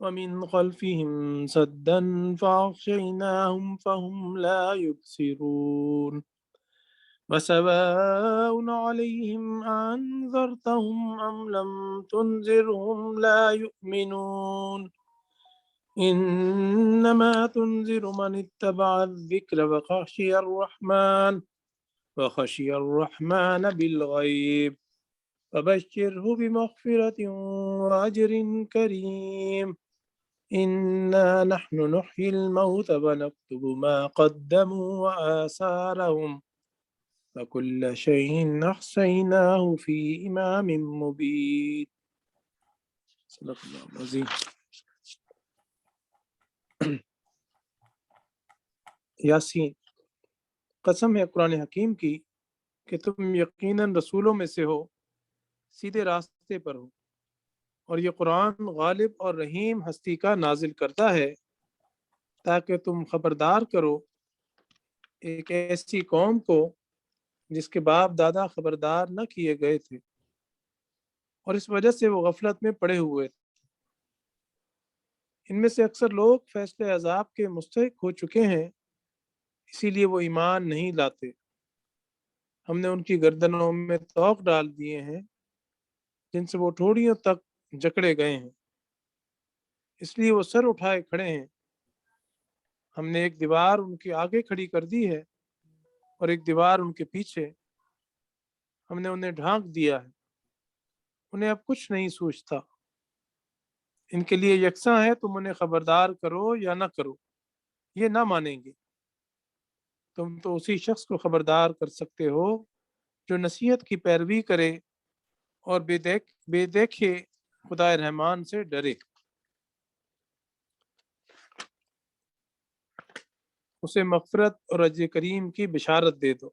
ومن خلفهم سدا فأغشيناهم فهم لا يبصرون وسواء عليهم أنذرتهم أم لم تنذرهم لا يؤمنون إنما تنذر من اتبع الذكر وخشي الرحمن بالغيب فبشره بمغفرة وأجر كريم إنا نحن نحيي الموتى ونكتب ما قدموا وآثارهم وكل شيء أحصيناه في إمام مبين صدق الله العظيم۔ یاسین، قسم ہے قرآن حکیم کی کہ تم یقیناً رسولوں میں سے ہو، سیدھے راستے پر ہو، اور یہ قرآن غالب اور رحیم ہستی کا نازل کرتا ہے تاکہ تم خبردار کرو ایک ایسی قوم کو جس کے باپ دادا خبردار نہ کیے گئے تھے اور اس وجہ سے وہ غفلت میں پڑے ہوئے تھے۔ ان میں سے اکثر لوگ فیصلے عذاب کے مستحق ہو چکے ہیں، اسی لیے وہ ایمان نہیں لاتے۔ ہم نے ان کی گردنوں میں طوق ڈال دیے ہیں جن سے وہ ٹھوڑیوں تک جکڑے گئے ہیں، اس لیے وہ سر اٹھائے کھڑے ہیں۔ ہم نے ایک دیوار ان کے آگے کھڑی کر دی ہے اور ایک دیوار ان کے پیچھے، ہم نے انہیں ڈھانک دیا ہے، انہیں اب کچھ نہیں سوچتا۔ ان کے لیے یکساں ہے، تم انہیں خبردار کرو یا نہ کرو، یہ نہ مانیں گے۔ تم تو اسی شخص کو خبردار کر سکتے ہو جو نصیحت کی پیروی کرے اور بے دیکھے خدا رحمان سے ڈرے، اسے مغفرت اور اجر کریم کی بشارت دے دو۔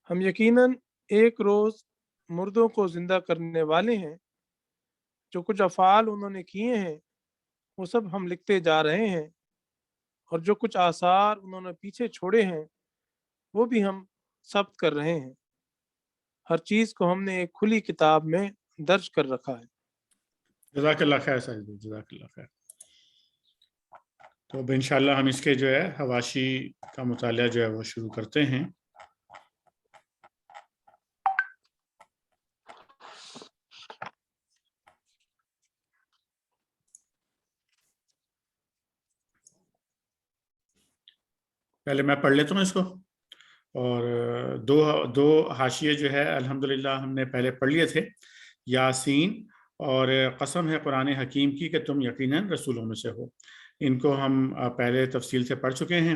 ہم یقیناً ایک روز مردوں کو زندہ کرنے والے ہیں، جو کچھ افعال انہوں نے کیے ہیں وہ سب ہم لکھتے جا رہے ہیں، اور جو کچھ آثار انہوں نے پیچھے چھوڑے ہیں وہ بھی ہم ثبت کر رہے ہیں۔ ہر چیز کو ہم نے ایک کھلی کتاب میں درج کر رکھا ہے۔ جزاک اللہ خیر ساجد، جزاک اللہ خیر۔ تو اب انشاءاللہ ہم اس کے جو ہے حواشی کا مطالعہ جو ہے وہ شروع کرتے ہیں۔ پہلے میں پڑھ لیتا ہوں اس کو، اور دو حاشیے جو ہے الحمدللہ ہم نے پہلے پڑھ لیے تھے، یاسین اور قسم ہے قرآن حکیم کی کہ تم یقیناً رسولوں میں سے ہو، ان کو ہم پہلے تفصیل سے پڑھ چکے ہیں۔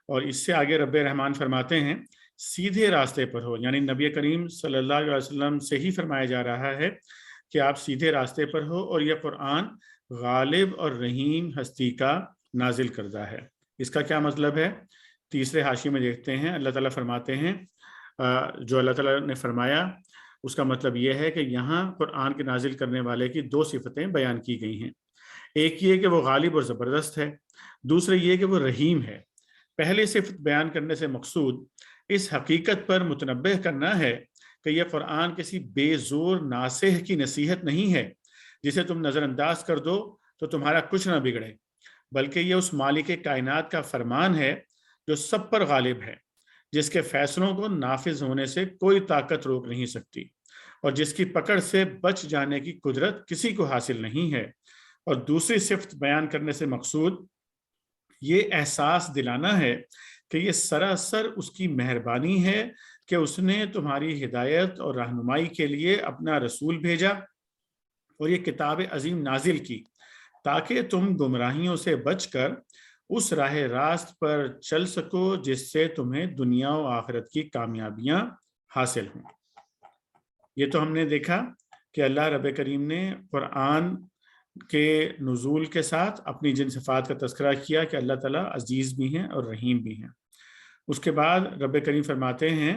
اور اس سے آگے رب رحمان فرماتے ہیں سیدھے راستے پر ہو، یعنی نبی کریم صلی اللہ علیہ وسلم سے ہی فرمایا جا رہا ہے کہ آپ سیدھے راستے پر ہو، اور یہ قرآن غالب اور رحیم ہستی کا نازل کردہ ہے۔ اس کا کیا مطلب ہے؟ تیسرے حاشی میں دیکھتے ہیں، اللہ تعالیٰ فرماتے ہیں جو اللہ تعالیٰ نے فرمایا اس کا مطلب یہ ہے کہ یہاں قرآن کے نازل کرنے والے کی دو صفتیں بیان کی گئی ہیں، ایک یہ کہ وہ غالب اور زبردست ہے، دوسرا یہ کہ وہ رحیم ہے۔ پہلی صفت بیان کرنے سے مقصود اس حقیقت پر متنبہ کرنا ہے کہ یہ قرآن کسی بے زور ناصح کی نصیحت نہیں ہے جسے تم نظر انداز کر دو تو تمہارا کچھ نہ بگڑے، بلکہ یہ اس مالک کائنات کا فرمان ہے جو سب پر غالب ہے، جس کے فیصلوں کو نافذ ہونے سے کوئی طاقت روک نہیں سکتی، اور جس کی پکڑ سے بچ جانے کی قدرت کسی کو حاصل نہیں ہے۔ اور دوسری صفت بیان کرنے سے مقصود یہ احساس دلانا ہے کہ یہ سراسر اس کی مہربانی ہے کہ اس نے تمہاری ہدایت اور رہنمائی کے لیے اپنا رسول بھیجا اور یہ کتاب عظیم نازل کی تاکہ تم گمراہیوں سے بچ کر اس راہ راست پر چل سکو جس سے تمہیں دنیا و آخرت کی کامیابیاں حاصل ہوں۔ یہ تو ہم نے دیکھا کہ اللہ رب کریم نے قرآن کے نزول کے ساتھ اپنی جن صفات کا تذکرہ کیا کہ اللہ تعالیٰ عزیز بھی ہیں اور رحیم بھی ہیں۔ اس کے بعد رب کریم فرماتے ہیں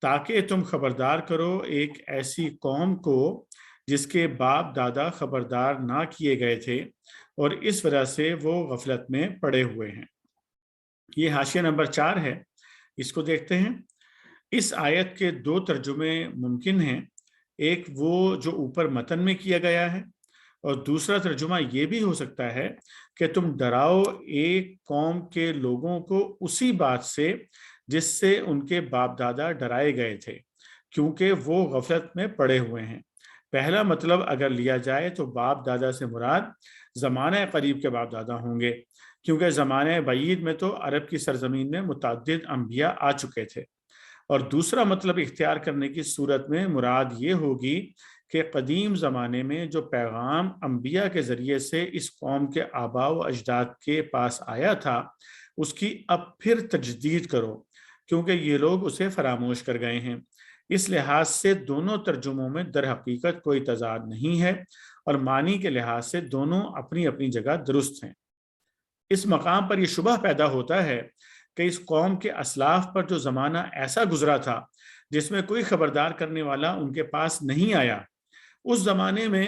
تاکہ تم خبردار کرو ایک ایسی قوم کو جس کے باپ دادا خبردار نہ کیے گئے تھے اور اس وجہ سے وہ غفلت میں پڑے ہوئے ہیں۔ یہ حاشیہ نمبر 4 ہے، اس کو دیکھتے ہیں۔ اس آیت کے دو ترجمے ممکن ہیں، ایک وہ جو اوپر متن میں کیا گیا ہے، اور دوسرا ترجمہ یہ بھی ہو سکتا ہے کہ تم ڈراؤ ایک قوم کے لوگوں کو اسی بات سے جس سے ان کے باپ دادا ڈرائے گئے تھے، کیونکہ وہ غفلت میں پڑے ہوئے ہیں۔ پہلا مطلب اگر لیا جائے تو باپ دادا سے مراد زمانہ قریب کے باپ دادا ہوں گے، کیونکہ زمانہ بعید میں تو عرب کی سرزمین میں متعدد انبیاء آ چکے تھے۔ اور دوسرا مطلب اختیار کرنے کی صورت میں مراد یہ ہوگی کہ قدیم زمانے میں جو پیغام انبیاء کے ذریعے سے اس قوم کے آباء و اجداد کے پاس آیا تھا اس کی اب پھر تجدید کرو، کیونکہ یہ لوگ اسے فراموش کر گئے ہیں۔ اس لحاظ سے دونوں ترجموں میں در حقیقت کوئی تضاد نہیں ہے، اور معنی کے لحاظ سے دونوں اپنی اپنی جگہ درست ہیں۔ اس مقام پر یہ شبہ پیدا ہوتا ہے کہ اس قوم کے اسلاف پر جو زمانہ ایسا گزرا تھا جس میں کوئی خبردار کرنے والا ان کے پاس نہیں آیا، اس زمانے میں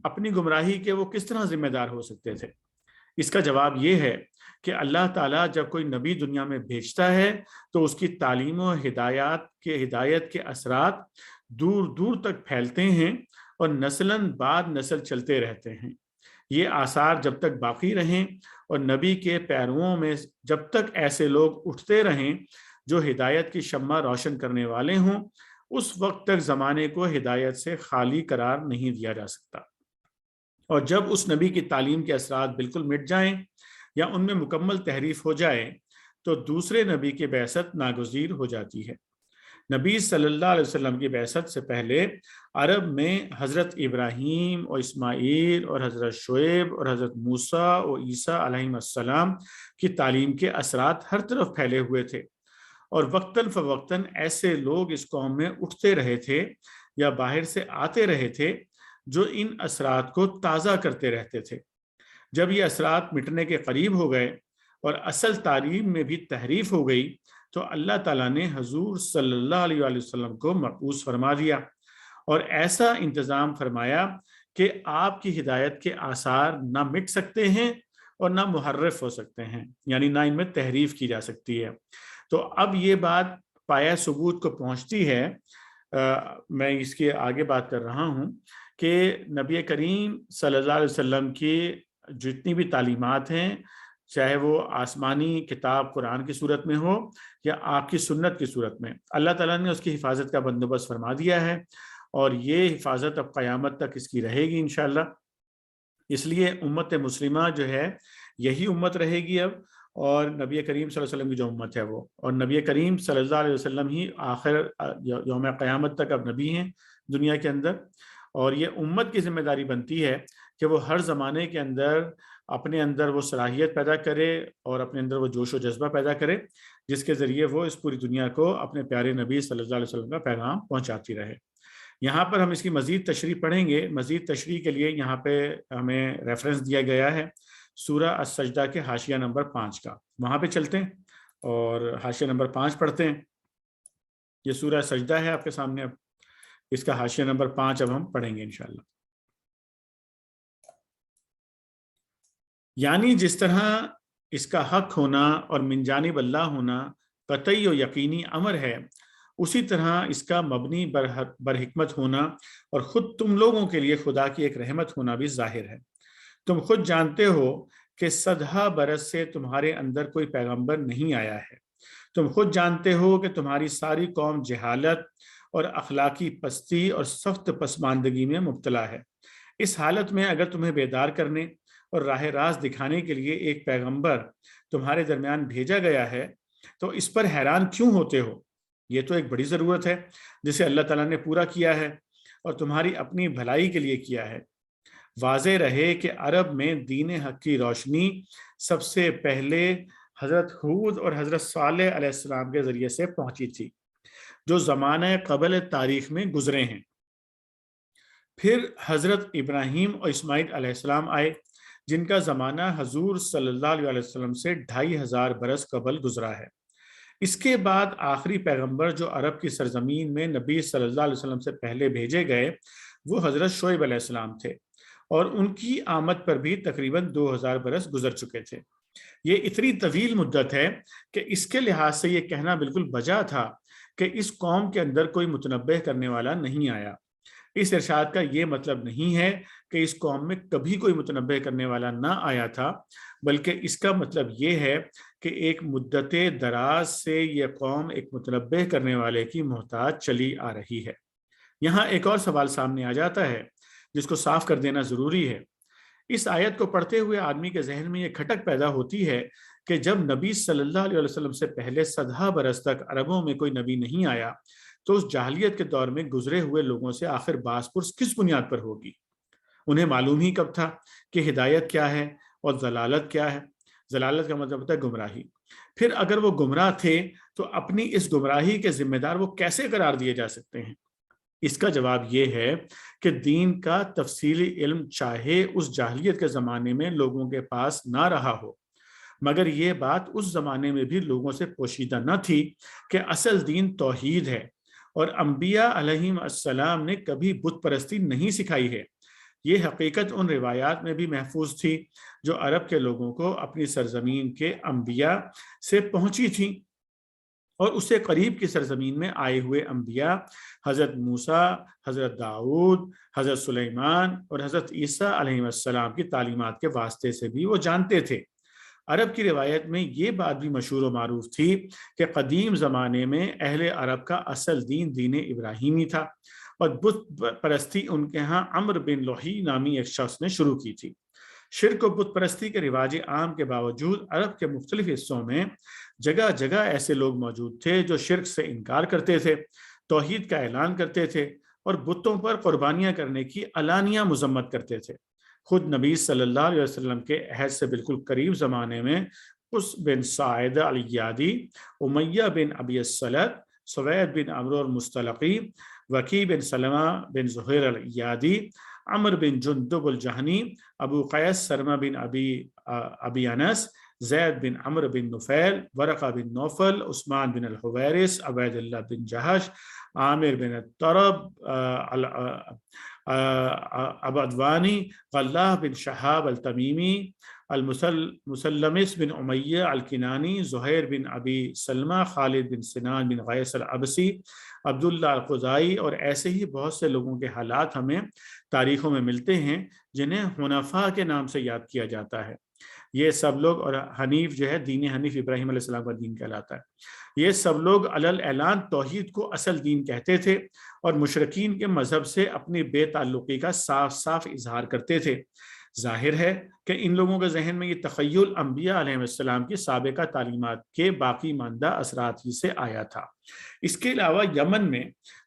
اپنی گمراہی کے وہ کس طرح ذمہ دار ہو سکتے تھے؟ اس کا جواب یہ ہے کہ اللہ تعالیٰ جب کوئی نبی دنیا میں بھیجتا ہے تو اس کی تعلیم و ہدایت کے اثرات دور دور تک پھیلتے ہیں اور نسلاً بعد نسل چلتے رہتے ہیں۔ یہ آثار جب تک باقی رہیں اور نبی کے پیرووں میں جب تک ایسے لوگ اٹھتے رہیں جو ہدایت کی شمع روشن کرنے والے ہوں، اس وقت تک زمانے کو ہدایت سے خالی قرار نہیں دیا جا سکتا۔ اور جب اس نبی کی تعلیم کے اثرات بالکل مٹ جائیں یا ان میں مکمل تحریف ہو جائے تو دوسرے نبی کی بعثت ناگزیر ہو جاتی ہے۔ نبی صلی اللہ علیہ وسلم کی بعثت سے پہلے عرب میں حضرت ابراہیم اور اسماعیل اور حضرت شعیب اور حضرت موسیٰ اور عیسیٰ علیہ السلام کی تعلیم کے اثرات ہر طرف پھیلے ہوئے تھے، اور وقتاً فوقتاً ایسے لوگ اس قوم میں اٹھتے رہے تھے یا باہر سے آتے رہے تھے جو ان اثرات کو تازہ کرتے رہتے تھے۔ جب یہ اثرات مٹنے کے قریب ہو گئے اور اصل تعلیم میں بھی تحریف ہو گئی تو اللہ تعالیٰ نے حضور صلی اللہ علیہ وسلم کو مبعوث فرما دیا، اور ایسا انتظام فرمایا کہ آپ کی ہدایت کے آثار نہ مٹ سکتے ہیں اور نہ محرف ہو سکتے ہیں، یعنی نہ ان میں تحریف کی جا سکتی ہے۔ تو اب یہ بات پایہ ثبوت کو پہنچتی ہے، میں اس کے آگے بات کر رہا ہوں کہ نبی کریم صلی اللہ علیہ وسلم کی جتنی بھی تعلیمات ہیں چاہے وہ آسمانی کتاب قرآن کی صورت میں ہو یا آپ کی سنت کی صورت میں، اللہ تعالیٰ نے اس کی حفاظت کا بندوبست فرما دیا ہے، اور یہ حفاظت اب قیامت تک اس کی رہے گی انشاءاللہ۔ اس لیے امت مسلمہ جو ہے یہی امت رہے گی اب، اور نبی کریم صلی اللہ علیہ وسلم کی جو امت ہے وہ، اور نبی کریم صلی اللہ علیہ وسلم ہی آخر یوم قیامت تک اب نبی ہیں دنیا کے اندر۔ اور یہ امت کی ذمہ داری بنتی ہے کہ وہ ہر زمانے کے اندر اپنے اندر وہ صلاحیت پیدا کرے اور اپنے اندر وہ جوش و جذبہ پیدا کرے جس کے ذریعے وہ اس پوری دنیا کو اپنے پیارے نبی صلی اللہ علیہ وسلم کا پیغام پہنچاتی رہے۔ یہاں پر ہم اس کی مزید تشریح پڑھیں گے۔ مزید تشریح کے لیے یہاں پہ ہمیں ریفرنس دیا گیا ہے سورہ السجدہ کے حاشیہ نمبر 5 کا، وہاں پہ چلتے ہیں اور حاشیہ نمبر 5 پڑھتے ہیں۔ یہ سورہ سجدہ ہے آپ کے سامنے، اب اس کا حاشیہ نمبر 5 اب ہم پڑھیں گے انشاءاللہ۔ یعنی جس طرح اس کا حق ہونا اور من جانب اللہ ہونا قطعی و یقینی امر ہے، اسی طرح اس کا مبنی برحکمت ہونا اور خود تم لوگوں کے لیے خدا کی ایک رحمت ہونا بھی ظاہر ہے۔ تم خود جانتے ہو کہ 100 برس سے تمہارے اندر کوئی پیغمبر نہیں آیا ہے۔ تم خود جانتے ہو کہ تمہاری ساری قوم جہالت اور اخلاقی پستی اور سخت پسماندگی میں مبتلا ہے۔ اس حالت میں اگر تمہیں بیدار کرنے اور راہ راست دکھانے کے لیے ایک پیغمبر تمہارے درمیان بھیجا گیا ہے تو اس پر حیران کیوں ہوتے ہو؟ یہ تو ایک بڑی ضرورت ہے جسے اللہ تعالیٰ نے پورا کیا ہے اور تمہاری اپنی بھلائی کے لیے کیا ہے۔ واضح رہے کہ عرب میں دین حق کی روشنی سب سے پہلے حضرت ہود اور حضرت صالح علیہ السلام کے ذریعے سے پہنچی تھی، جو زمانہ قبل تاریخ میں گزرے ہیں۔ پھر حضرت ابراہیم اور اسماعیل علیہ السلام آئے، جن کا زمانہ حضور صلی اللہ علیہ وسلم سے 2500 برس قبل گزرا ہے۔ اس کے بعد آخری پیغمبر جو عرب کی سرزمین میں نبی صلی اللہ علیہ وسلم سے پہلے بھیجے گئے وہ حضرت شعیب علیہ السلام تھے، اور ان کی آمد پر بھی تقریباً 2000 برس گزر چکے تھے۔ یہ اتنی طویل مدت ہے کہ اس کے لحاظ سے یہ کہنا بالکل بجا تھا کہ اس قوم کے اندر کوئی متنبہ کرنے والا نہیں آیا۔ اس ارشاد کا یہ مطلب نہیں ہے کہ اس قوم میں کبھی کوئی متنبہ کرنے والا نہ آیا تھا، بلکہ اس کا مطلب یہ ہے کہ ایک مدت دراز سے یہ قوم ایک متنبہ کرنے والے کی محتاج چلی آ رہی ہے۔ یہاں ایک اور سوال سامنے آ جاتا ہے جس کو صاف کر دینا ضروری ہے۔ اس آیت کو پڑھتے ہوئے آدمی کے ذہن میں یہ کھٹک پیدا ہوتی ہے کہ جب نبی صلی اللہ علیہ وسلم سے پہلے 100 برس تک عربوں میں کوئی نبی نہیں آیا تو اس جاہلیت کے دور میں گزرے ہوئے لوگوں سے آخر باس پرس کس بنیاد پر ہوگی؟ انہیں معلوم ہی کب تھا کہ ہدایت کیا ہے اور ضلالت کیا ہے؟ ضلالت کا مطلب ہوتا ہے گمراہی۔ پھر اگر وہ گمراہ تھے تو اپنی اس گمراہی کے ذمہ دار وہ کیسے قرار دیے جا سکتے ہیں؟ اس کا جواب یہ ہے کہ دین کا تفصیلی علم چاہے اس جاہلیت کے زمانے میں لوگوں کے پاس نہ رہا ہو، مگر یہ بات اس زمانے میں بھی لوگوں سے پوشیدہ نہ تھی کہ اصل دین توحید ہے، اور انبیاء علیہم السلام نے کبھی بت پرستی نہیں سکھائی ہے۔ یہ حقیقت ان روایات میں بھی محفوظ تھی جو عرب کے لوگوں کو اپنی سرزمین کے انبیاء سے پہنچی تھی، اور اس سے قریب کی سرزمین میں آئے ہوئے انبیاء حضرت موسیٰ، حضرت داؤد، حضرت سلیمان اور حضرت عیسیٰ علیہ السلام کی تعلیمات کے واسطے سے بھی وہ جانتے تھے۔ عرب کی روایت میں یہ بات بھی مشہور و معروف تھی کہ قدیم زمانے میں اہل عرب کا اصل دین دین ابراہیمی تھا، اور بت پرستی ان کے ہاں عمرو بن لوحی نامی ایک شخص نے شروع کی تھی۔ شرک و بت پرستی کے رواج عام کے باوجود عرب کے مختلف حصوں میں جگہ جگہ ایسے لوگ موجود تھے جو شرک سے انکار کرتے تھے، توحید کا اعلان کرتے تھے اور بتوں پر قربانیاں کرنے کی علانیہ مذمت کرتے تھے۔ خود نبی صلی اللہ علیہ وسلم کے عہد سے بالکل قریب زمانے میں اس بن سعید الیادی، امیہ بن ابی السلط، سوید بن عمرو المستلقی، وکی بن سلمہ بن زہیر الیادی، عمر بن جندب الجہنی، ابو قیس سرمہ بن ابی انس، زید بن عمر بن نفیل، ورقہ بن نوفل، عثمان بن الحویرث، عبید اللہ بن جہش، عامر بن الطرب، عبدوانی، غلّاہ بن شہاب التمیمی، المسلمس بن امیہ الکنانی، زہیر بن ابی سلمہ، خالد بن سنان بن غیث العبسی، عبداللہ القضائی، اور ایسے ہی بہت سے لوگوں کے حالات ہمیں تاریخوں میں ملتے ہیں جنہیں حنفاء کے نام سے یاد کیا جاتا ہے۔ یہ سب لوگ، اور حنیف جو ہے دین حنیف ابراہیم علیہ السلام کا دین کہلاتا ہے، یہ سب لوگ علل اعلان توحید کو اصل دین کہتے تھے اور مشرکین کے مذہب سے اپنی بے تعلقی کا صاف صاف اظہار کرتے تھے۔ ظاہر ہے کہ ان لوگوں کے ذہن میں یہ تخیل انبیاء علیہ السلام کی سابقہ تعلیمات کے باقی ماندہ اثرات ہی سے آیا تھا۔ اس کے علاوہ یمن میں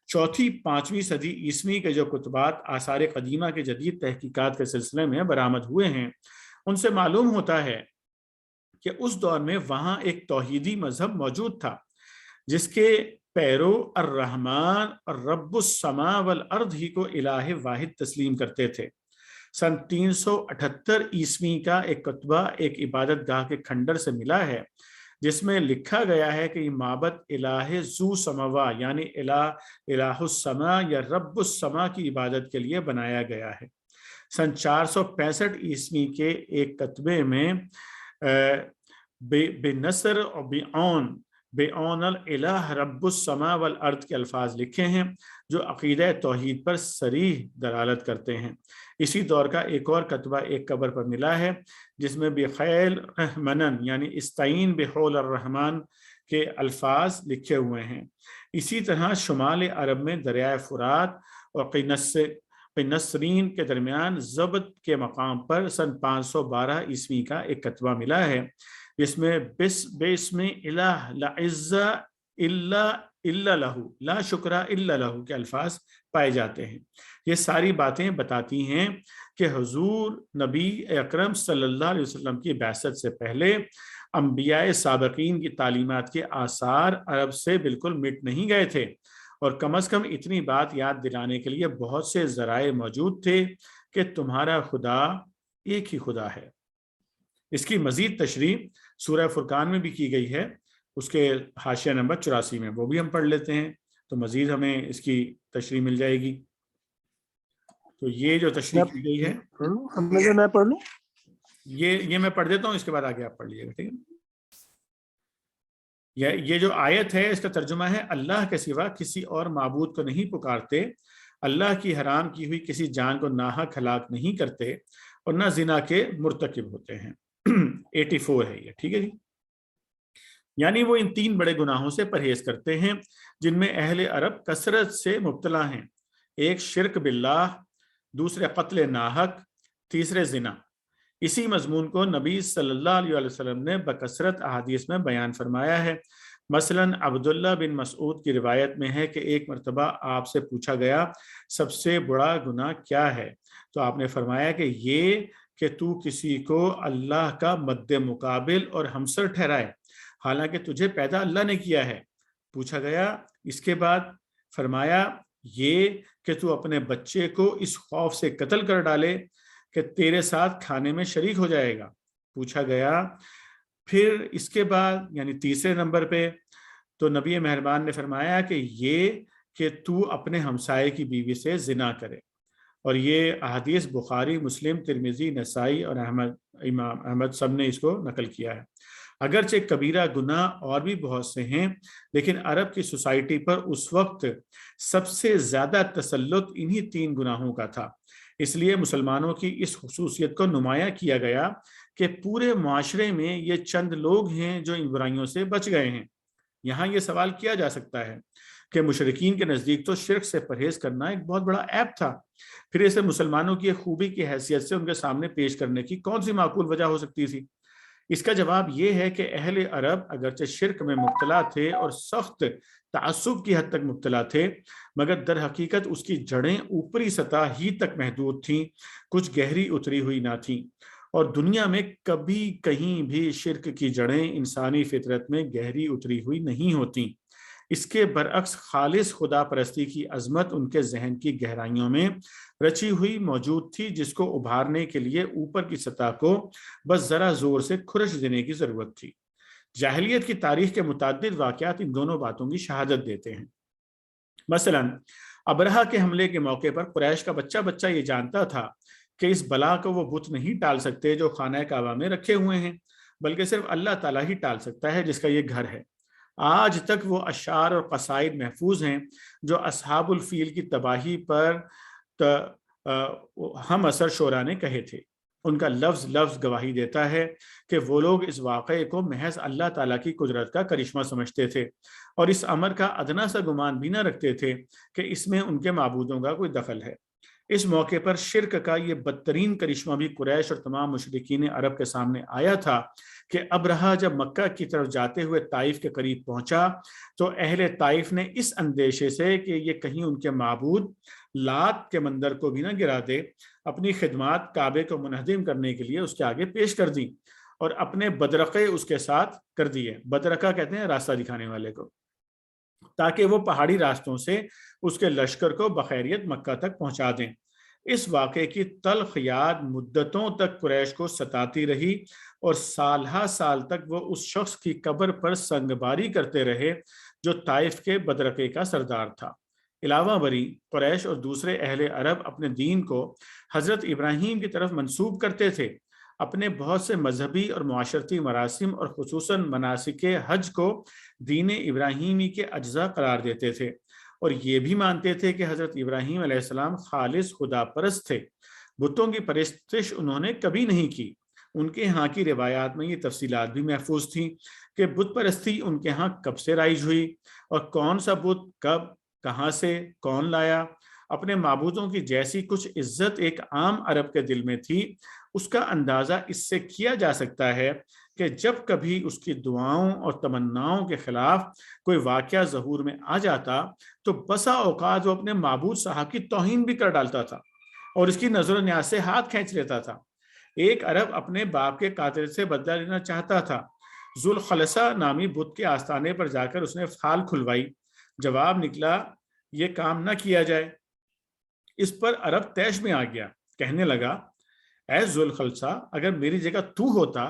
چوتھی پانچویں صدی عیسوی کے جو کتبات آثار قدیمہ کے جدید تحقیقات کے سلسلے میں برآمد ہوئے ہیں، ان سے معلوم ہوتا ہے کہ اس دور میں وہاں ایک توحیدی مذہب موجود تھا جس کے پیرو الرحمن اور رب السماء والارض ہی کو الہ واحد تسلیم کرتے تھے۔ سن 378 عیسوی کا ایک کتبہ ایک عبادت گاہ کے کھنڈر سے ملا ہے جس میں لکھا گیا ہے کہ یہ معبد الہ ذو سموا یعنی الہ السماء یا رب السماء کی عبادت کے لیے بنایا گیا ہے۔ سن 465 عیسوی کے ایک کتبے میں بے نصر اور بعون الالہ رب السماء والارض کے الفاظ لکھے ہیں جو عقیدہ توحید پر صریح دلالت کرتے ہیں۔ اسی دور کا ایک اور کتبہ ایک قبر پر ملا ہے جس میں بخیل رحمنن یعنی استعین بحول الرحمن کے الفاظ لکھے ہوئے ہیں۔ اسی طرح شمال عرب میں دریائے فرات اور قنسرین کے درمیان ضبط کے مقام پر سن 512 عیسوی کا ایک کتبہ ملا ہے جس میں بسم الہ لا عزہ الا لہو لا شکرہ الا لہو کے الفاظ پائے جاتے ہیں۔ یہ ساری باتیں بتاتی ہیں کہ حضور نبی اکرم صلی اللہ علیہ وسلم کی بعثت سے پہلے انبیاء سابقین کی تعلیمات کے آثار عرب سے بالکل مٹ نہیں گئے تھے، اور کم از کم اتنی بات یاد دلانے کے لیے بہت سے ذرائع موجود تھے کہ تمہارا خدا ایک ہی خدا ہے۔ اس کی مزید تشریح سورہ فرقان میں بھی کی گئی ہے، اس کے حاشیہ نمبر 84 میں، وہ بھی ہم پڑھ لیتے ہیں تو مزید ہمیں اس کی تشریح مل جائے گی۔ تو یہ جو تشریح کی گئی ہے میں پڑھ لوں، یہ میں پڑھ دیتا ہوں، اس کے بعد آگے آپ پڑھ لیجیے گا، ٹھیک ہے۔ یہ جو آیت ہے اس کا ترجمہ ہے اللہ کے سوا کسی اور معبود کو نہیں پکارتے، اللہ کی حرام کی ہوئی کسی جان کو ناحق ہلاک نہیں کرتے اور نہ زنا کے مرتکب ہوتے ہیں۔ 84 ہے یہ، ٹھیک ہے جی۔ یعنی وہ ان 3 بڑے گناہوں سے پرہیز کرتے ہیں جن میں اہل عرب کثرت سے مبتلا ہیں، ایک شرک باللہ، دوسرے قتل ناحق، تیسرے زنا۔ اسی مضمون کو نبی صلی اللہ علیہ وسلم نے بکثرت احادیث میں بیان فرمایا ہے۔ مثلا عبداللہ بن مسعود کی روایت میں ہے کہ ایک مرتبہ آپ سے پوچھا گیا سب سے بڑا گناہ کیا ہے، تو آپ نے فرمایا کہ یہ کہ تو کسی کو اللہ کا مد مقابل اور ہمسر ٹھہرائے حالانکہ تجھے پیدا اللہ نے کیا ہے۔ پوچھا گیا اس کے بعد، فرمایا یہ کہ تو اپنے بچے کو اس خوف سے قتل کر ڈالے کہ تیرے ساتھ کھانے میں شریک ہو جائے گا۔ پوچھا گیا پھر اس کے بعد یعنی تیسرے نمبر پہ، تو نبی مہربان نے فرمایا کہ یہ کہ تو اپنے ہمسائے کی بیوی سے زنا کرے، اور یہ احادیث بخاری، مسلم، ترمذی، نسائی اور امام احمد سب نے اس کو نقل کیا ہے۔ اگرچہ کبیرہ گناہ اور بھی بہت سے ہیں، لیکن عرب کی سوسائٹی پر اس وقت سب سے زیادہ تسلط انہی 3 گناہوں کا تھا، اس لیے مسلمانوں کی اس خصوصیت کو نمایاں کیا گیا کہ پورے معاشرے میں یہ چند لوگ ہیں جو ان برائیوں سے بچ گئے ہیں۔ یہاں یہ سوال کیا جا سکتا ہے کہ مشرکین کے نزدیک تو شرک سے پرہیز کرنا ایک بہت بڑا عیب تھا، پھر اسے مسلمانوں کی خوبی کی حیثیت سے ان کے سامنے پیش کرنے کی کون سی معقول وجہ ہو سکتی تھی؟ اس کا جواب یہ ہے کہ اہل عرب اگرچہ شرک میں مبتلا تھے اور سخت تعصب کی حد تک مبتلا تھے، مگر در حقیقت اس کی جڑیں اوپری سطح ہی تک محدود تھیں، کچھ گہری اتری ہوئی نہ تھیں، اور دنیا میں کبھی کہیں بھی شرک کی جڑیں انسانی فطرت میں گہری اتری ہوئی نہیں ہوتی۔ اس کے برعکس خالص خدا پرستی کی عظمت ان کے ذہن کی گہرائیوں میں رچی ہوئی موجود تھی، جس کو ابھارنے کے لیے اوپر کی سطح کو بس ذرا زور سے کھرچ دینے کی ضرورت تھی۔ جاہلیت کی تاریخ کے متعدد واقعات ان دونوں باتوں کی شہادت دیتے ہیں۔ مثلا ابرہہ کے حملے کے موقع پر قریش کا بچہ بچہ یہ جانتا تھا کہ اس بلا کو وہ بت نہیں ٹال سکتے جو خانہ کعبہ میں رکھے ہوئے ہیں، بلکہ صرف اللہ تعالیٰ ہی ٹال سکتا ہے جس کا یہ گھر ہے۔ آج تک وہ اشعار اور قصائد محفوظ ہیں جو اصحاب الفیل کی تباہی پر ہم اثر شعراء نے کہے تھے۔ ان کا لفظ لفظ گواہی دیتا ہے کہ وہ لوگ اس واقعے کو محض اللہ تعالیٰ کی قدرت کا کرشمہ سمجھتے تھے اور اس امر کا ادنا سا گمان بھی نہ رکھتے تھے کہ اس میں ان کے معبودوں کا کوئی دخل ہے۔ اس موقع پر شرک کا یہ بدترین کرشمہ بھی قریش اور تمام مشرکین عرب کے سامنے آیا تھا کہ ابرہہ جب مکہ کی طرف جاتے ہوئے طائف کے قریب پہنچا تو اہل طائف نے اس اندیشے سے کہ یہ کہیں ان کے معبود لات کے مندر کو بھی نہ گرا دے، اپنی خدمات کعبے کو منہدم کرنے کے لیے اس کے آگے پیش کر دیں اور اپنے بدرقے اس کے ساتھ کر دیے۔ بدرقہ کہتے ہیں راستہ دکھانے والے کو، تاکہ وہ پہاڑی راستوں سے اس کے لشکر کو بخیریت مکہ تک پہنچا دیں۔ اس واقعے کی تلخ یاد مدتوں تک قریش کو ستاتی رہی اور سالہ سال تک وہ اس شخص کی قبر پر سنگباری کرتے رہے جو طائف کے بدرقے کا سردار تھا۔ علاوہ بری قریش اور دوسرے اہل عرب اپنے دین کو حضرت ابراہیم کی طرف منسوب کرتے تھے، اپنے بہت سے مذہبی اور معاشرتی مراسم اور خصوصاً مناسک حج کو دین ابراہیمی کے اجزاء قرار دیتے تھے، اور یہ بھی مانتے تھے کہ حضرت ابراہیم علیہ السلام خالص خدا پرست تھے۔ بتوں کی پرستش انہوں نے کبھی نہیں کی۔ ان کے ہاں کی روایات میں یہ تفصیلات بھی محفوظ تھیں کہ بت پرستی ان کے ہاں کب سے رائج ہوئی اور کون سا بت کب کہاں سے کون لایا۔ اپنے معبودوں کی جیسی کچھ عزت ایک عام عرب کے دل میں تھی، اس کا اندازہ اس سے کیا جا سکتا ہے کہ جب کبھی اس کی دعاؤں اور تمناؤں کے خلاف کوئی واقعہ ظہور میں آ جاتا تو بسا اوقات وہ اپنے معبود صاحب کی توہین بھی کر ڈالتا تھا اور اس کی نظر و نیاز سے ہاتھ کھینچ لیتا تھا۔ ایک عرب اپنے باپ کے قاتل سے بدلہ لینا چاہتا تھا۔ ذوالخلصہ نامی بت کے آستانے پر جا کر اس نے فال کھلوائی، جواب نکلا یہ کام نہ کیا جائے۔ اس پر عرب طیش میں آ گیا، کہنے لگا اے ذوالخلصہ، اگر میری جگہ تو ہوتا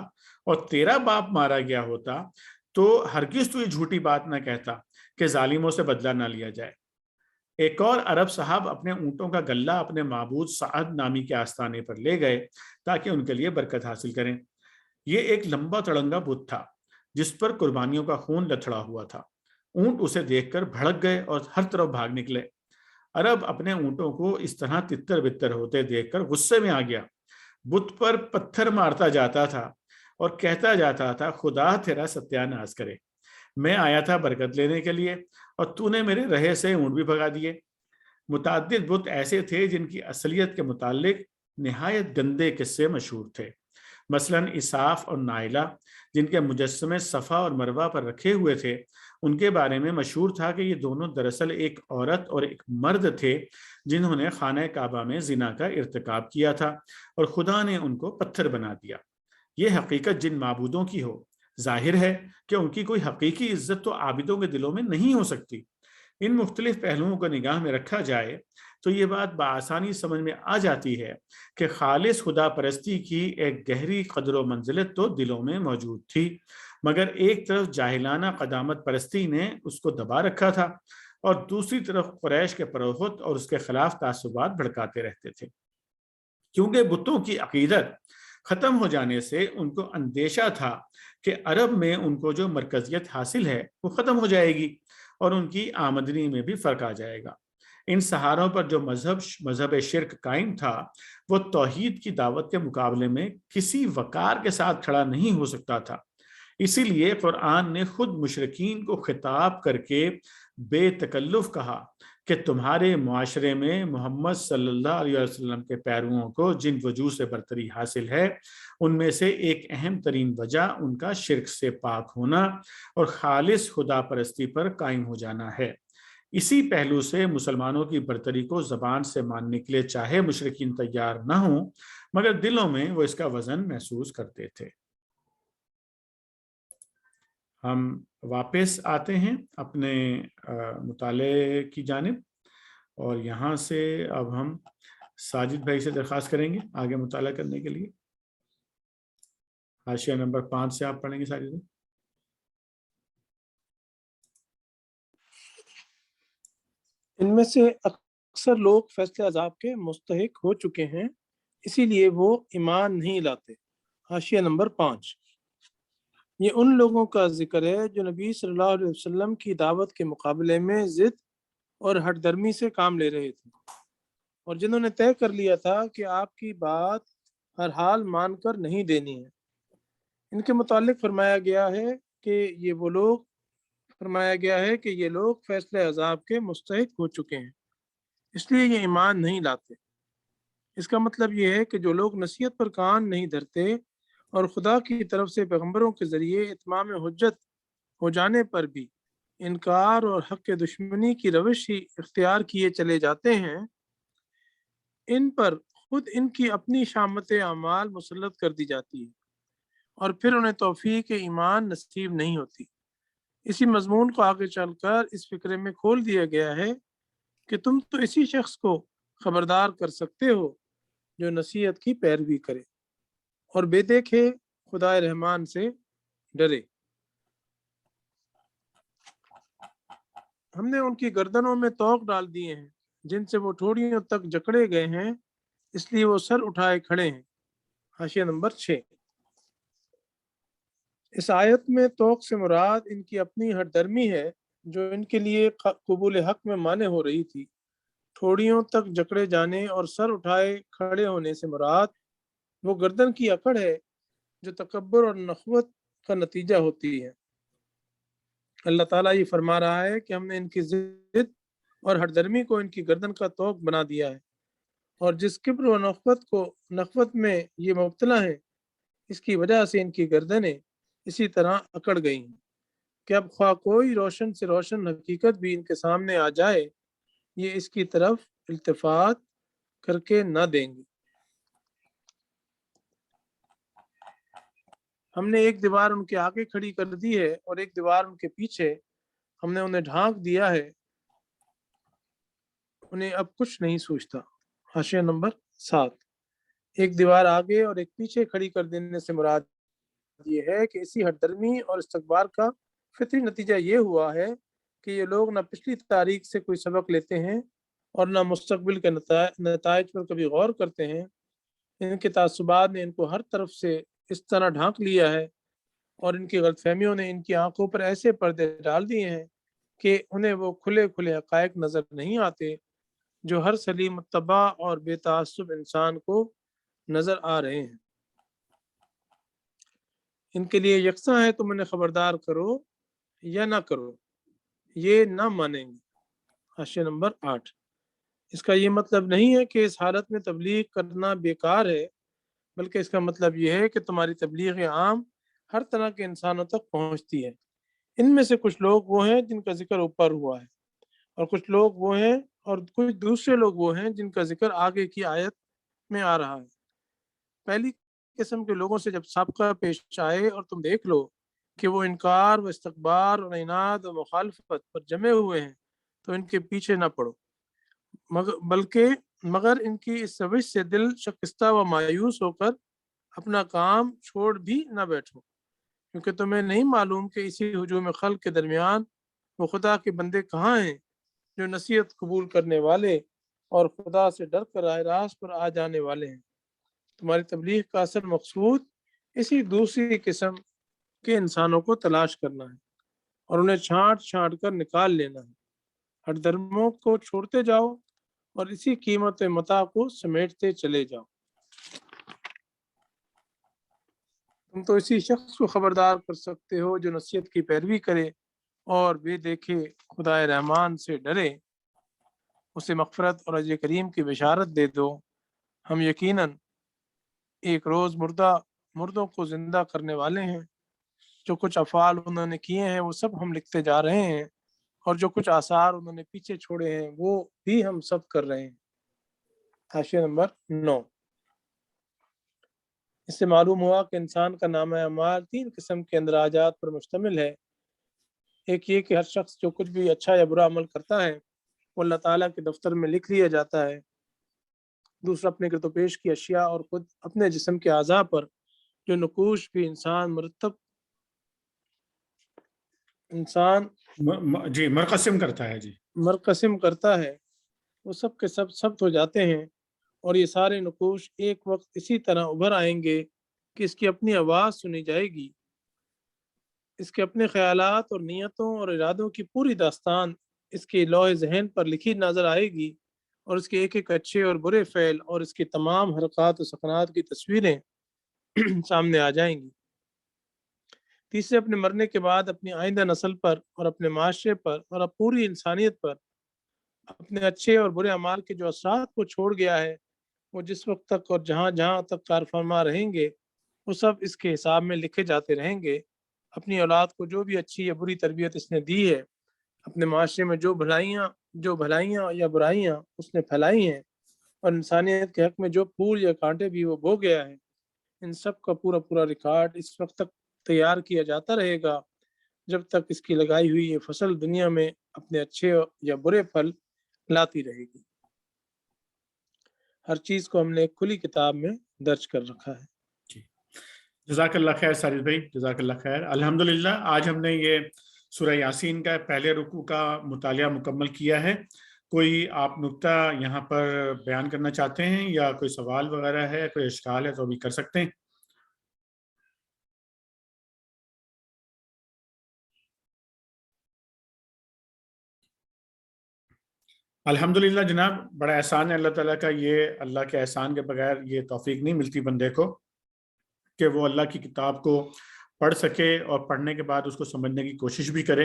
اور تیرا باپ مارا گیا ہوتا تو ہرگز تو یہ جھوٹی بات نہ کہتا کہ ظالموں سے بدلہ نہ لیا جائے۔ ایک اور عرب صاحب اپنے اونٹوں کا گلہ اپنے معبود سعد نامی کے آستانے پر لے گئے تاکہ ان کے لیے برکت حاصل کریں۔ یہ ایک لمبا تڑنگا بت تھا جس پر قربانیوں کا خون لتھڑا ہوا تھا۔ اونٹ اسے دیکھ کر بھڑک گئے اور ہر طرف بھاگ نکلے۔ عرب اپنے اونٹوں کو اس طرح تتر بتر ہوتے دیکھ کر غصے میں آ گیا، بت پر پتھر مارتا جاتا تھا اور کہتا جاتا تھا خدا تیرا ستیہ ناش کرے، میں آیا تھا برکت لینے کے لیے اور تو نے میرے رہے سے اونٹ بھی بھگا دیے۔ متعدد بت ایسے تھے جن کی اصلیت کے متعلق نہایت گندے قصے مشہور تھے، مثلاً اساف اور نائلہ جن کے مجسمے صفا اور مروہ پر رکھے ہوئے تھے، ان کے بارے میں مشہور تھا کہ یہ دونوں دراصل ایک عورت اور ایک مرد تھے جنہوں نے خانہ کعبہ میں زنا کا ارتکاب کیا تھا اور خدا نے ان کو پتھر بنا دیا۔ یہ حقیقت جن معبودوں کی ہو، ظاہر ہے کہ ان کی کوئی حقیقی عزت تو عابدوں کے دلوں میں نہیں ہو سکتی۔ ان مختلف پہلوؤں کو نگاہ میں رکھا جائے تو یہ بات بآسانی سمجھ میں آ جاتی ہے کہ خالص خدا پرستی کی ایک گہری قدر و منزلت تو دلوں میں موجود تھی، مگر ایک طرف جاہلانہ قدامت پرستی نے اس کو دبا رکھا تھا اور دوسری طرف قریش کے پروہت اور اس کے خلاف تعصبات بھڑکاتے رہتے تھے۔ کیونکہ بتوں کی عقیدت ختم ہو جانے سے ان کو اندیشہ تھا کہ عرب میں ان کو جو مرکزیت حاصل ہے وہ ختم ہو جائے گی اور ان کی آمدنی میں بھی فرق آ جائے گا۔ ان سہاروں پر جو مذہب شرک قائم تھا وہ توحید کی دعوت کے مقابلے میں کسی وقار کے ساتھ کھڑا نہیں ہو سکتا تھا۔ اسی لیے قرآن نے خود مشرکین کو خطاب کر کے بے تکلف کہا کہ تمہارے معاشرے میں محمد صلی اللہ علیہ وسلم کے پیرووں کو جن وجوہ سے برتری حاصل ہے ان میں سے ایک اہم ترین وجہ ان کا شرک سے پاک ہونا اور خالص خدا پرستی پر قائم ہو جانا ہے۔ اسی پہلو سے مسلمانوں کی برتری کو زبان سے ماننے کے لیے چاہے مشرکین تیار نہ ہوں، مگر دلوں میں وہ اس کا وزن محسوس کرتے تھے۔ ہم واپس آتے ہیں اپنے مطالعے کی جانب اور یہاں سے اب ہم ساجد بھائی سے درخواست کریں گے آگے مطالعہ کرنے کے لیے۔ حاشیہ نمبر 5 سے آپ پڑھیں گے ساجد بھائی۔ ان میں سے اکثر لوگ فیصلے عذاب کے مستحق ہو چکے ہیں، اسی لیے وہ ایمان نہیں لاتے۔ حاشیہ نمبر 5، یہ ان لوگوں کا ذکر ہے جو نبی صلی اللہ علیہ وسلم کی دعوت کے مقابلے میں ضد اور ہٹ درمی سے کام لے رہے تھے، اور جنہوں نے طے کر لیا تھا کہ آپ کی بات ہر حال مان کر نہیں دینی ہے۔ ان کے متعلق فرمایا گیا ہے کہ یہ لوگ فیصلہ عذاب کے مستحق ہو چکے ہیں، اس لیے یہ ایمان نہیں لاتے۔ اس کا مطلب یہ ہے کہ جو لوگ نصیحت پر کان نہیں دھرتے اور خدا کی طرف سے پیغمبروں کے ذریعے اتمام حجت ہو جانے پر بھی انکار اور حق کے دشمنی کی روش ہی اختیار کیے چلے جاتے ہیں، ان پر خود ان کی اپنی شامت اعمال مسلط کر دی جاتی ہے اور پھر انہیں توفیق ایمان نصیب نہیں ہوتی۔ اسی مضمون کو آگے چل کر اس فکرے میں کھول دیا گیا ہے کہ تم تو اسی شخص کو خبردار کر سکتے ہو جو نصیحت کی پیروی کرے اور بے دیکھے خدا رحمان سے ڈرے۔ ہم نے ان کی گردنوں میں طوق ڈال دیے ہیں جن سے وہ ٹھوڑیوں تک جکڑے گئے ہیں، اس لیے وہ سر اٹھائے کھڑے ہیں۔ حاشیہ نمبر 6۔ اس آیت میں طوق سے مراد ان کی اپنی ہٹ درمی ہے جو ان کے لیے قبول حق میں مانع ہو رہی تھی۔ ٹھوڑیوں تک جکڑے جانے اور سر اٹھائے کھڑے ہونے سے مراد وہ گردن کی اکڑ ہے جو تکبر اور نخوت کا نتیجہ ہوتی ہے۔ اللہ تعالیٰ یہ فرما رہا ہے کہ ہم نے ان کی ضد اور ہٹ درمی کو ان کی گردن کا طوق بنا دیا ہے، اور جس کبر و نخوت میں یہ مبتلا ہیں، اس کی وجہ سے ان کی گردنیں اسی طرح اکڑ گئی ہیں کہ اب خواہ کوئی روشن سے روشن حقیقت بھی ان کے سامنے آ جائے، یہ اس کی طرف التفات کر کے نہ دیں گے۔ ہم نے ایک دیوار ان کے آگے کھڑی کر دی ہے اور ایک دیوار ان کے پیچھے، ہم نے انہیں ڈھانک دیا ہے، انہیں اب کچھ نہیں سوچتا۔ حاشیہ نمبر 7۔ ایک دیوار آگے اور ایک پیچھے کھڑی کر دینے سے مراد یہ ہے کہ اسی ہٹ درمی اور استکبار کا فطری نتیجہ یہ ہوا ہے کہ یہ لوگ نہ پچھلی تاریخ سے کوئی سبق لیتے ہیں اور نہ مستقبل کے نتائج پر کبھی غور کرتے ہیں۔ ان کے تعصبات نے ان کو ہر طرف سے اس طرح ڈھانک لیا ہے اور ان کی غلط فہمیوں نے ان کی آنکھوں پر ایسے پردے ڈال دیے ہیں کہ انہیں وہ کھلے کھلے حقائق نظر نہیں آتے جو ہر سلیم متبع اور بے تعصب انسان کو نظر آ رہے ہیں۔ ان کے لیے یکساں ہے تم انہیں خبردار کرو یا نہ کرو، یہ نہ مانیں گے۔ حاشیہ نمبر 8۔ اس کا یہ مطلب نہیں ہے کہ اس حالت میں تبلیغ کرنا بیکار ہے، بلکہ اس کا مطلب یہ ہے کہ تمہاری تبلیغ عام ہر طرح کے انسانوں تک پہنچتی ہے۔ ان میں سے کچھ لوگ وہ ہیں جن کا ذکر اوپر ہوا ہے، اور کچھ دوسرے لوگ وہ ہیں جن کا ذکر آگے کی آیت میں آ رہا ہے۔ پہلی قسم کے لوگوں سے جب سابقہ پیش آئے اور تم دیکھ لو کہ وہ انکار و استکبار اور عناد و مخالفت پر جمے ہوئے ہیں تو ان کے پیچھے نہ پڑو، مگر ان کی اس روش سے دل شکستہ و مایوس ہو کر اپنا کام چھوڑ بھی نہ بیٹھو، کیونکہ تمہیں نہیں معلوم کہ اسی ہجوم خلق کے درمیان وہ خدا کے بندے کہاں ہیں جو نصیحت قبول کرنے والے اور خدا سے ڈر کر راہ راست پر آ جانے والے ہیں۔ تمہاری تبلیغ کا اصل مقصود اسی دوسری قسم کے انسانوں کو تلاش کرنا ہے اور انہیں چھانٹ چھانٹ کر نکال لینا ہے۔ ہر دھرموں کو چھوڑتے جاؤ اور اسی قیمت متاع کو سمیٹتے چلے جاؤ۔ تم تو اسی شخص کو خبردار کر سکتے ہو جو نصیحت کی پیروی کرے اور بے دیکھے خدا رحمان سے ڈرے، اسے مغفرت اور اجر کریم کی بشارت دے دو۔ ہم یقیناً ایک روز مردوں کو زندہ کرنے والے ہیں، جو کچھ افعال انہوں نے کیے ہیں وہ سب ہم لکھتے جا رہے ہیں، اور جو کچھ آثار انہوں نے پیچھے چھوڑے ہیں وہ بھی ہم سب کر رہے ہیں۔ حاشیہ نمبر 9۔ اس سے معلوم ہوا کہ انسان کا نامہ اعمال 3 قسم کے اندراجات پر مشتمل ہے۔ ایک یہ کہ ہر شخص جو کچھ بھی اچھا یا برا عمل کرتا ہے وہ اللہ تعالیٰ کے دفتر میں لکھ لیا جاتا ہے۔ دوسرا اپنے گرد و پیش کی اشیاء اور خود اپنے جسم کے اعضاء پر جو نقوش بھی انسان مرقسم کرتا ہے مرقسم کرتا ہے، وہ سب کے سب ثبت ہو جاتے ہیں، اور یہ سارے نقوش ایک وقت اسی طرح ابھر آئیں گے کہ اس کی اپنی آواز سنی جائے گی، اس کے اپنے خیالات اور نیتوں اور ارادوں کی پوری داستان اس کے لوح ذہن پر لکھی نظر آئے گی، اور اس کے ایک ایک اچھے اور برے فعل اور اس کے تمام حرکات و سکنات کی تصویریں سامنے آ جائیں گی۔ تیسرے، اپنے مرنے کے بعد اپنی آئندہ نسل پر اور اپنے معاشرے پر اور اب پوری انسانیت پر اپنے اچھے اور برے اعمال کے جو اثرات کو چھوڑ گیا ہے، وہ جس وقت تک اور جہاں جہاں تک کار فرما رہیں گے، وہ سب اس کے حساب میں لکھے جاتے رہیں گے۔ اپنی اولاد کو جو بھی اچھی یا بری تربیت اس نے دی ہے، اپنے معاشرے میں جو بھلائیاں یا برائیاں اس نے پھیلائی ہیں، اور انسانیت کے حق میں جو پھول یا کانٹے بھی وہ بو گیا ہے، ان سب کا پورا ریکارڈ اس وقت تک تیار کیا جاتا رہے گا جب تک اس کی لگائی ہوئی یہ فصل دنیا میں اپنے اچھے یا برے پھل لاتی رہے گی۔ ہر چیز کو ہم نے ایک کھلی کتاب میں درج کر رکھا ہے۔ جزاک اللہ خیر ساجد بھائی، جزاک اللہ خیر۔ الحمدللہ آج ہم نے یہ سورہ یاسین کا پہلے رکوع کا مطالعہ مکمل کیا ہے۔ کوئی آپ نقطہ یہاں پر بیان کرنا چاہتے ہیں یا کوئی سوال وغیرہ ہے، کوئی اشکال ہے تو بھی کر سکتے ہیں۔ الحمدللہ جناب، بڑا احسان ہے اللہ تعالیٰ کا۔ یہ اللہ کے احسان کے بغیر یہ توفیق نہیں ملتی بندے کو کہ وہ اللہ کی کتاب کو پڑھ سکے اور پڑھنے کے بعد اس کو سمجھنے کی کوشش بھی کرے۔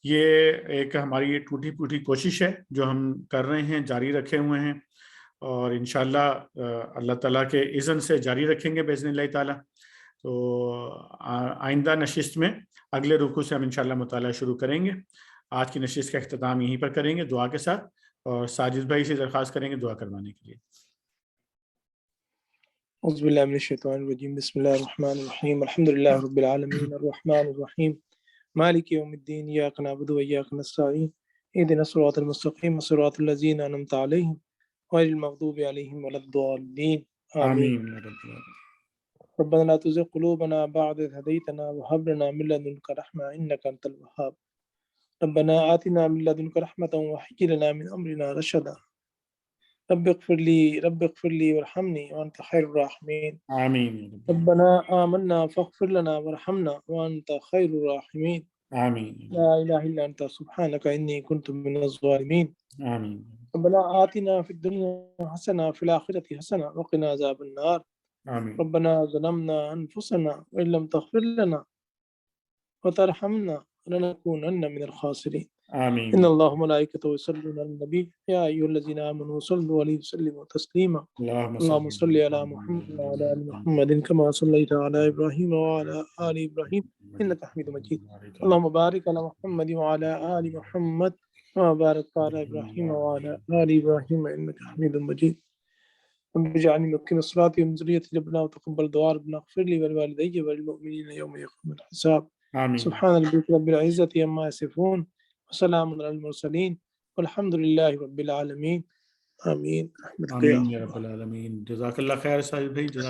یہ ایک ہماری ٹوٹی پھوٹی کوشش ہے جو ہم کر رہے ہیں، جاری رکھے ہوئے ہیں، اور انشاءاللہ اللہ تعالیٰ کے اذن سے جاری رکھیں گے باذن اللہ تعالیٰ۔ تو آئندہ نشست میں اگلے رکوع سے ہم انشاءاللہ مطالعہ شروع کریں گے۔ آج کی نشست کا اختتام یہیں پر کریں گے دعا کے ساتھ، اور ساجد بھائی سے درخواست کریں گے دعا کروانے کے لیے۔ اعوذ باللہ من الشیطان الرجیم، بسم اللہ الرحمن الرحیم، الحمدللہ رب العالمین، الرحمن الرحیم، مالک یوم الدین، ایاک نعبد و ایاک نستعین، اہدنا الصراط المستقیم، صراط الذین انعمت علیہم غیر المغضوب علیہم ولا الضالین، آمین۔ ربنا لا تزغ قلوبنا بعد إذ هديتنا وهب لنا من لدنك رحمة إنك أنت الوهاب، ربنا آتنا من لدنك رحمة وهيئ لنا من أمرنا رشدا، رب اغفر لي وارحمني وأنت خير الراحمين، آمین ربنا آمنا فاغفر لنا وارحمنا وأنت خير الراحمين، آمین لا إله إلا أنت سبحانك إني كنت من الظالمين، آمین ربنا آتنا في الدنيا حسنة وفي الآخرة حسنة وقنا عذاب النار، آمین ربنا ظلمنا أنفسنا وإن لم تغفر لنا وترحمنا لنكونن من الخاسرين، آمین إن الله وملائكته يصلون على النبي يا أيها الذين آمنوا صلوا عليه وسلموا تسليما، اللهم صل على محمد وعلى آل محمد كما صليت على إبراهيم وعلى آل إبراهيم إنك حميد مجيد، اللهم بارك على محمد وعلى آل محمد وبارك على إبراهيم وعلى آل إبراهيم إنك حميد مجيد، رب اجعلني مقيم الصلاة ومن ذريتي ربنا وتقبل دعاء، ربنا اغفر لي ولوالدي وللمؤمنين يوم يقوم الحساب، آمین سبحان ربك رب العزة عما يصفون وسلام على المرسلين والحمد لله رب العالمين، آمين رحمتك يا آمین یا رب العالمین۔ جزاک اللہ خیر ساجد بھائی، جزاک